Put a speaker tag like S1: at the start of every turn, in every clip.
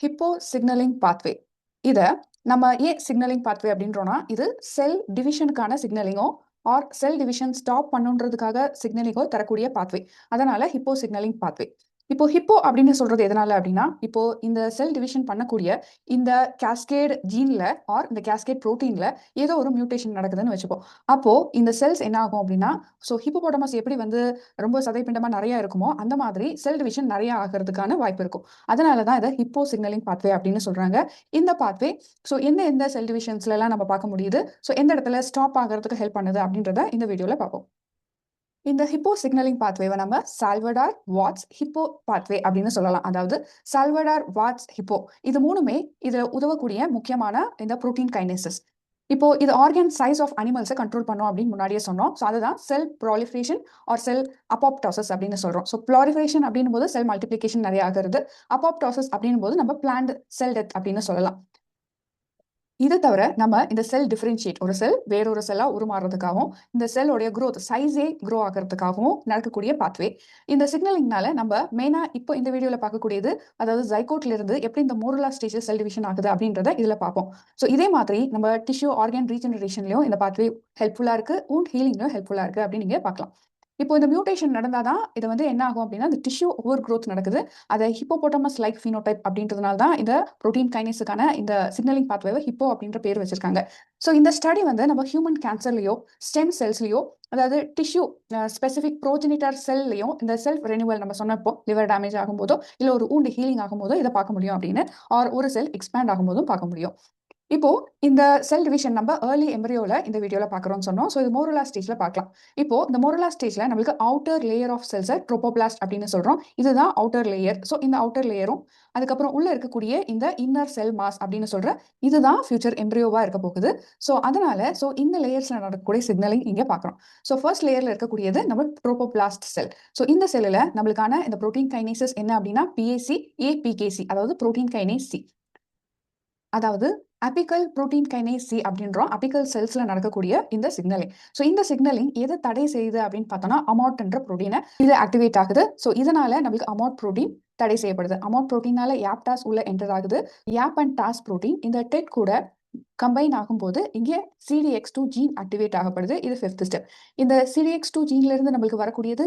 S1: Hippo signalling pathway. இதை நம்ம ஏன் சிக்னலிங் பாத்வே அப்படின்றோம்னா, இது செல் டிவிஷனுக்கான சிக்னலிங்கோ ஆர் செல் டிவிஷன் ஸ்டாப் பண்ணுன்றதுக்காக சிக்னலிங்கோ தரக்கூடிய பாத்வே. அதனால ஹிப்போ சிக்னலிங் பாத்வே. இப்போ ஹிப்போ அப்படின்னு சொல்றது எதனால அப்படின்னா, இப்போ இந்த செல் டிவிஷன் பண்ணக்கூடிய இந்த கேஸ்கேட் ஜீன்ல ஆர் இந்த கேஸ்கேட் புரோட்டீன்ல ஏதோ ஒரு மியூட்டேஷன் நடக்குதுன்னு வச்சுப்போம். அப்போ இந்த செல்ஸ் என்ன ஆகும் அப்படின்னா, ஸோ ஹிப்போபோட்டமஸ் எப்படி வந்து ரொம்ப சதைப்பிண்டமா நிறைய இருக்குமோ அந்த மாதிரி செல் டிவிஷன் நிறைய ஆகிறதுக்கான வாய்ப்பு இருக்கும். அதனால தான் இதை ஹிப்போ சிக்னலிங் பாத்வே அப்படின்னு சொல்றாங்க. இந்த பாத்வே ஸோ எந்த செல் டிவிஷன்ஸ்ல எல்லாம் நம்ம பார்க்க முடியுது, ஸோ எந்த இடத்துல ஸ்டாப் ஆகிறதுக்கு ஹெல்ப் பண்ணுது அப்படின்றத இந்த வீடியோல பார்ப்போம். இந்த ஹிப்போ சிக்னலிங் பாத்வேவை நம்ம சால்வடார் வாட்ஸ் ஹிப்போ பாத்வே அப்படின்னு சொல்லலாம். அதாவது சால்வடார் வாட்ஸ் ஹிப்போ, இது மூணுமே இதுல உதவக்கூடிய முக்கியமான இந்த புரோட்டீன் கைனேசஸ். இப்போ இது ஆர்கன் சைஸ் ஆஃப் அனிமல்ஸை கண்ட்ரோல் பண்ணும் அப்படின்னு முன்னாடியே சொன்னோம். ஸோ அதுதான் செல் ப்ராலிஃபரேஷன் ஆர் செல் அப்பாப்டாசஸ் அப்படின்னு சொல்றோம். ஸோ ப்ளாரிஃபரேஷன் அப்படின்னும் போது செல் மல்டிபிளிகேஷன் நிறைய ஆகிறது. அப்பாப்டாசஸ் அப்படின்னும் போது நம்ம பிளான்ட் செல் டெத் அப்படின்னு சொல்லலாம். இதை தவிர நம்ம இந்த செல் டிஃபரன்ஷியேட், ஒரு செல் வேறொரு செல்லா உருமாறுறதுக்காகவும் இந்த செல்லோடைய growth சைஸே க்ரோ ஆகிறதுக்காகவும் நடக்கக்கூடிய பாத்வே. இந்த சிக்னலிங்னால நம்ம மெயினா இப்போ இந்த வீடியோல பார்க்கக்கூடியது, அதாவது ஜைகோட்ல இருந்து எப்படி இந்த மோரலா ஸ்டேஜ் செல் டிவிஷன் ஆகுது அப்படின்றத இதுல பார்ப்போம். ஸோ இதே மாதிரி நம்ம டிஷ்யூ ஆர்கன் ரீஜெனரேஷன்லயும் இந்த பாத்வே ஹெல்ப்ஃபுல்லா இருக்கு, வூண்ட் ஹீலிங்லயும் ஹெல்ப்ஃபுல்லா இருக்கு அப்படின்னு நீங்க பார்க்கலாம். இப்போ இந்த மியூட்டேஷன் நடந்தாதான் இது வந்து என்ன ஆகும் அப்படின்னா, இந்த டிஷ்யூ ஓவர் growth நடக்குது. அதை ஹிப்போபோட்டமஸ் லைக் phenotype அப்படின்றதுனால தான் இந்த புரோட்டீன் கைனேஸுக்கான இந்த சிக்னலிங் பாத்வேவை ஹிப்போ அப்படின்ற பேர் வச்சிருக்காங்க. ஸோ இந்த ஸ்டடி வந்து நம்ம ஹியூமன் கேன்சர்லயோ ஸ்டெம் செல்ஸ்லயோ, அதாவது டிஷ்யூ ஸ்பெசிஃபிக் ப்ரோஜெனிட்டர் செல்லையும் இந்த செல்ஃப் ரெனிவல் நம்ம சொன்னப்போ லிவர் டேமேஜ் ஆகும்போதோ இல்லை ஒரு ஊண்டு ஹீலிங் ஆகும்போதோ இதை பார்க்க முடியும் அப்படின்னு, ஆர் ஒரு செல் எக்ஸ்பேண்ட் ஆகும்போதும் பார்க்க முடியும். இப்போ இந்த செல் டிவிஷன் நம்ம ஏர்லி எம்பரியோல இந்த வீடியோல பாக்குறோம்னு சொன்னோம். ஸோ இது மோரலா ஸ்டேஜ்ல பார்க்கலாம். இப்போ இந்த மோரலா ஸ்டேஜ்ல நம்மளுக்கு அவுட்டர் லேயர் ஆஃப் செல்ஸை ட்ரோபோபிளாஸ்ட் அப்படின்னு சொல்றோம். இதுதான் அவுட்டர் லேயர். ஸோ இந்த அவுட்டர் லேயரும் அதுக்கப்புறம் உள்ள இருக்கக்கூடிய இந்த இன்னர் செல் மாஸ் அப்படின்னு சொல்ற இதுதான் ஃபியூச்சர் எம்பரியோவா இருக்க போகுது. ஸோ அதனால இந்த லேயர்ஸ்ல நடக்கக்கூடிய சிக்னலிங் இங்க பாக்குறோம். ஸோ ஃபர்ஸ்ட் லேயர்ல இருக்கக்கூடியது நம்ம ட்ரோபோபிளாஸ்ட் செல். ஸோ இந்த செல்லுல நம்மளுக்கான இந்த புரோட்டீன் கைனேசஸ் என்ன அப்படின்னா பிஏசி ஏபிகேசி, அதாவது புரோட்டீன் கைனேஸ் சி, அதாவது அபிக்கல் புரோட்டீன் கைனேஸ் சி அப்படின்றோம். அபிக்கல் செல்ஸ்ல நடக்கக்கூடிய இந்த சிக்னலிங். ஸோ இந்த சிக்னலிங் எதை தடை செய்யுது அப்படின்னு பார்த்தோம்னா, அமாட் என்ற புரோட்டீனை இது ஆக்டிவேட் ஆகுது. ஸோ இதனால நம்மளுக்கு அமாட் புரோட்டீன் தடை செய்யப்படுது. அமாட் புரோட்டீனால யாப்டாஸ் உள்ள என்டர் ஆகுது. யாப் அண்ட் டாஸ் புரோட்டீன் இந்த டெட் கூட கம்பைன் ஆகும்போது இங்கே CDX2 ஜீன் ஆக்டிவேட் ஆகப்படுது. இது 5th ஸ்டெப். இந்த CDX2 ஜீன்ல இருந்து நம்மளுக்கு வரக்கூடியது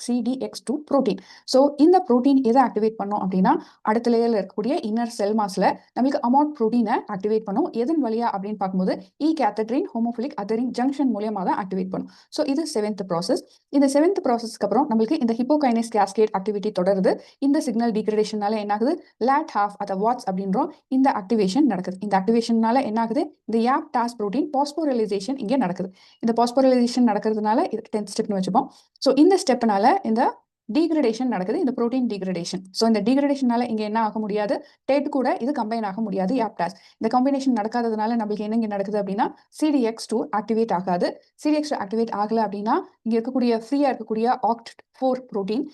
S1: CDX2 புரோட்டீன். ஸோ இந்த புரோட்டீன் எதை ஆக்டிவேட் பண்ணும் அப்படின்னா, அடுத்த லேயர்ல இருக்கக்கூடிய இன்னர் செல் மாஸ்ல நம்மளுக்கு அமாட் புரோட்டீனை ஆக்டிவேட் பண்ணும். எதன் வழியா அப்படின்னு பார்க்கும்போது கேத்தட்ரின் ஹோமோஃபிலிக் அதரின் ஜங்ஷன் மூலியமா தான் ஆக்டிவேட் பண்ணும். ஸோ இது 7th ப்ராசஸ். இந்த 7th ப்ராசஸ்க்கு அப்புறம் நம்மளுக்கு இந்த ஹிப்போகைனேஸ் கேஸ்கேட் ஆக்டிவிட்டி தொடருது. இந்த சிக்னல் டிகிரேடேஷனால என்ன ஆகுது, லேட் ஹாஃப் அதை வாட்ஸ் அப்படின்றோம், இந்த ஆக்டிவேஷன் நடக்குது. இந்த ஆக்டிவேஷனால என்ன ஆகுது, இந்த யாப் டாஸ் புரோட்டீன் பாஸ்போரிலைசேஷன் இங்கே நடக்குது. இந்த பாஸ்போரிலைசேஷன் நடக்கிறதுனால இதுக்கு 10th ஸ்டெப்னு வச்சுப்போம். ஸோ இந்த ஸ்டெப்னால இந்த டீக்ரடேஷன் நடக்குது, இந்த புரோட்டீன் டீக்ரடேஷன். ஸோ இந்த டீக்ரடேஷனால இங்க என்ன ஆக முடியாது, டெட் கூட இது கம்பைன் ஆக முடியாது யாப்டாஸ். இந்த காம்பினேஷன் நடக்காததுனால நம்மளுக்கு என்ன இங்க நடக்குது அப்படின்னா, CDX2 ஆக்டிவேட் ஆகாது. CDX2 ஆக்டிவேட் ஆகல அப்படின்னா இங்க இருக்கக்கூடிய ஃப்ரீயா இருக்கக்கூடிய OCT4 புரோட்டீன்,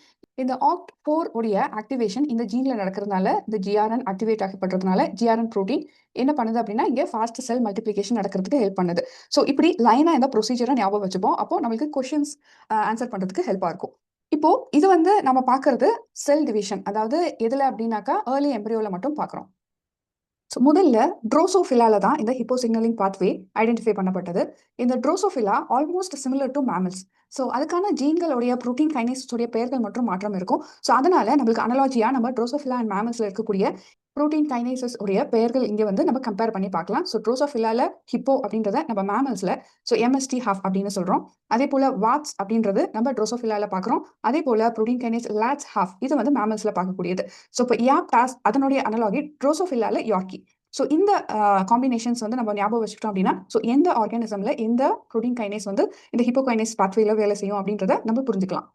S1: இந்த OCT4 உடைய ஆக்டிவேஷன் இந்த ஜீன்ல நடக்கிறதுனால, இந்த GRN ஆக்டிவேட் ஆகப்படுறதுனால GRN புரோட்டீன் என்ன பண்ணுது அப்படின்னா, இங்க ஃபாஸ்ட் செல் மல்டிபிளிகேஷன் நடக்கிறதுக்கு ஹெல்ப் பண்ணுது. ஸோ இப்படி லைனா இந்த ப்ரொசீஜரை ஞாபகம் வச்சுப்போம். அப்போ நம்மளுக்கு கொஸ்டின்ஸ் ஆன்சர் பண்றதுக்கு ஹெல்ப்பா இருக்கும். இப்போ இது வந்து நம்ம பார்க்கறது செல் டிவிஷன், அதாவது எதுல அப்படின்னாக்கா ஏர்லி எம்பரியோல மட்டும் பார்க்குறோம். ஸோ முதல்ல ட்ரோசோஃபிலால தான் இந்த ஹிப்போ சிக்னலிங் பாத்வே ஐடென்டிஃபை பண்ணப்பட்டது. இந்த drosophila almost similar to mammals. So அதுக்கான ஜீன்களுடைய புரோட்டீன் கைனேஸுடைய பெயர்கள் மற்றும் மாற்றம் இருக்கும். ஸோ அதனால நம்மளுக்கு அனலாஜியா நம்ம ட்ரோசோஃபிலா அண்ட் மேமல்ஸ்ல இருக்கக்கூடிய புரோட்டீன் கைனேசஸ் உடைய பெயர்கள் இங்க வந்து நம்ம கம்பேர் பண்ணி பார்க்கலாம். ஸோ ட்ரோசோஃபிலால ஹிப்போ அப்படின்றத நம்ம மேமல்ஸ்ல MST ஹாஃப் அப்படின்னு சொல்றோம். அதே போல வாட்ஸ் அப்படின்றது நம்ம ட்ரோசோஃபிலால பார்க்குறோம். அதே போல புரோட்டீன் கைனேஸ் லாட்ஸ் ஹாஃப் இது வந்து மேமல்ஸ்ல பார்க்கக்கூடியது. ஸோ இப்போ யாப்டாஸ் அதனுடைய அனலாகி ட்ரோசோஃபிலால யார்கி. ஸோ இந்த காம்பினேஷன்ஸ் வந்து நம்ம ஞாபகம் வச்சுக்கிட்டோம் அப்படின்னா, ஸோ எந்த ஆர்கானிசம்ல எந்த புரோட்டீன் கைனேஸ் வந்து இந்த ஹிப்போகைனேஸ் பாத்வேல வேலை செய்யும் அப்படின்றத நம்ம புரிஞ்சுக்கலாம்.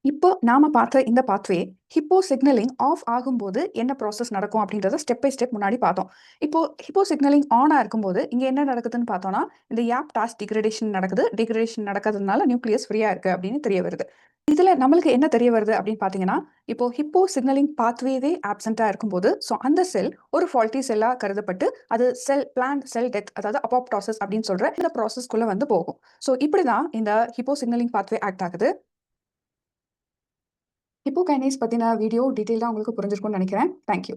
S1: இப்போ நாம பார்த்த இந்த பாத்வே ஹிப்போ சிக்னலிங் ஆஃப் ஆகும்போது என்ன ப்ராசஸ் நடக்கும் அப்படின்றத ஸ்டெப் பை ஸ்டெப் முன்னாடி பார்த்தோம். இப்போ ஹிப்போ சிக்னலிங் ஆனா இருக்கும்போது இங்க என்ன நடக்குதுன்னு பார்த்தோம்னா, இந்த யாப் டாஸ் டிகிரடேஷன் நடக்குது. டிகிரடேஷன் நடக்கிறதுனால நியூக்ளியஸ் ஃப்ரீயா இருக்கு அப்படின்னு தெரிய வருது. இதுல நம்மளுக்கு என்ன தெரிய வருது அப்படின்னு பாத்தீங்கன்னா, இப்போ ஹிப்போ சிக்னலிங் பாத்வேவே ஆப்சென்டா இருக்கும்போது ஸோ அந்த செல் ஒரு ஃபால்ட்டி செல்லா கருதப்பட்டு அது பிளான்ட் செல் டெத், அதாவது அப்பாப்டாசிஸ் அப்படின்னு சொல்ற இந்த ப்ராசஸ்க்குள்ள வந்து போகும். ஸோ இப்படிதான் இந்த ஹிப்போ சிக்னலிங் பாத்வே ஆக்ட் ஆகுது. ஹிப்போகைனேஸ் பத்தின வீடியோ டீட்டெயிலாக உங்களுக்கு புரிஞ்சிருக்கும்னு நினைக்கிறேன். தேங்க்யூ.